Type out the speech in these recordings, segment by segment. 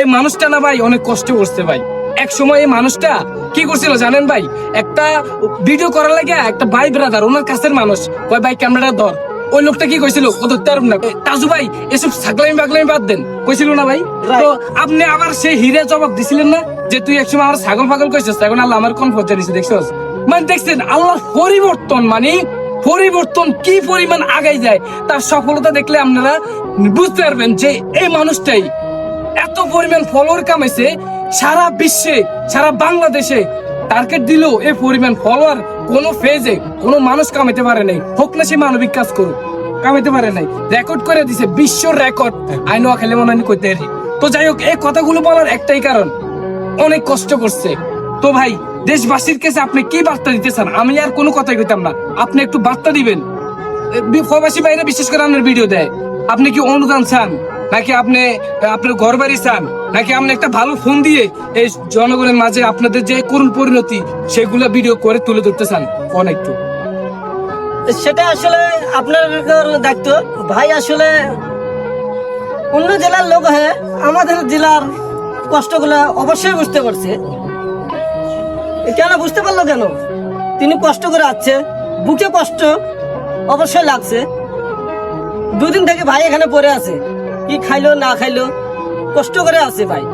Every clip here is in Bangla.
এই মানুষটা না ভাই অনেক কষ্ট করছে ভাই। এক সময় এই মানুষটা কি করছিল জানেন ভাই, একটা ভিডিও করার লাগে একটা ভাই ব্রাদার ওনার কাছের মানুষ কয় ভাই ক্যামেরাটা ধর, ওই লোকটা কি কইছিল ও ধরতে পারব না, তাজু ভাই এসব ছাগলামি বাগলামি বাদ দেন কইছিল না ভাই। তো আপনি আবার সেই হিরে জবাব দিছিলেন না যে তুই একসময় আমার ছাগল পাগল কইছিস, এখন আল্লাহ আমার কোন পর্যায়ে দিছে দেখছস। মানে দেখছেন আল্লাহর পরিবর্তন, মানে পরিবর্তন কি পরিমাণ আগাই যায় তার সফলতা দেখলে আপনারা বুঝতে পারবেন যে এই মানুষটাই এত পরিমাণ ফলোয়ার কামাইছে সারা বিশ্বে, সারা বাংলাদেশে টার্গেট দিলেও এই পরিমাণ ফলোয়ার কোন ফেজে কোন মানুষ কামাইতে পারে নাই, হোক না সে মানবিক কাজ করুক, কামাইতে পারে নাই। রেকর্ড করে দিছে, বিশ্ব রেকর্ড আইনো খেলে মনে হয় করতে পারি। তো যাই হোক, এই কথাগুলো বলার একটাই কারণ, অনেক কষ্ট করছে। তো ভাই দেশবাসীর কাছে আপনি কি বার্তা দিতে চান? আমি আর কোনো কথাই কইতাম না, আপনি একটু বার্তা দিবেন। প্রবাসী বাইরে বিশেষ করে আপনার ভিডিও দেয়, আপনি কি অনুদান চান, নাকি আপনি আপনার ঘর বাড়ি চান, নাকি আপনি একটা ভালো ফোন দিয়ে এই জনগণের মাঝে আপনাদের যে করুণ পরিণতি সেগুলো ভিডিও করে তুলে ধরতে চান? কোন একটু সেটা আসলে আপনার দায়িত্ব ভাই। আসলে অন্য জেলার লোক হয়ে আমাদের জেলার কষ্টগুলো অবশ্যই বুঝতে পারছে। কেন বুঝতে পারলো কেন? তিনি কষ্ট করে আসছে, বুকে কষ্ট অবশ্যই লাগছে। দুদিন থেকে ভাই এখানে পড়ে আছে, কি খাইলো না খাইলো কষ্ট করে আছে ভাই।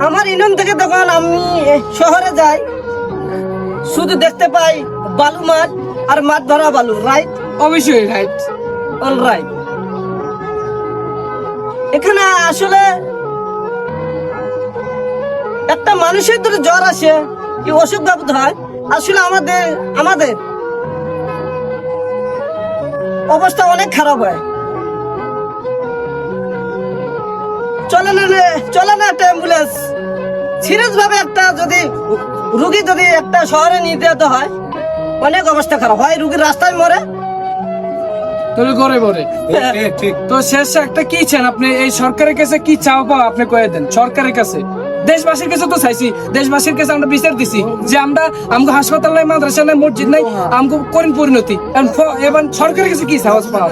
আমার ইউনিয়ন থেকে তখন আমি শহরে যাই, শুধু দেখতে পাই বালু মাঠ আর মাঠ ধরা বালু। রাইট? অবশ্যই রাইট, অল রাইট। এখানে আসলে একটা মানুষের ধরে জ্বর আসে, কি অসুখ ব্যাপত হয়, আসলে আমাদের অবস্থা অনেক খারাপ হয়। চলে না একটা অ্যাম্বুলেন্স, সিরিয়াস ভাবে একটা যদি রুগী যদি একটা শহরে নিয়ে যেতে হয়, অনেক অবস্থা খারাপ হয়। রুগীর রাস্তায় মরে, তোর ঘরে ঘরে। ঠিক। তো শেষে একটা কি চান আপনি? এই সরকারের কাছে কি চাওয়া পাওয়া আপনি কয়ে দেন সরকারের কাছে। দেশবাসীর কাছে তো চাইছি, দেশবাসীর কাছে আমরা বিচার দিছি যে আমরা আমগো হাসপাতাল নাই, মাদ্রাসা নাই, মসজিদ নাই, আমগো করিন পরিণতি। এবার সরকারের কাছে কি চাওয়া পাওয়া?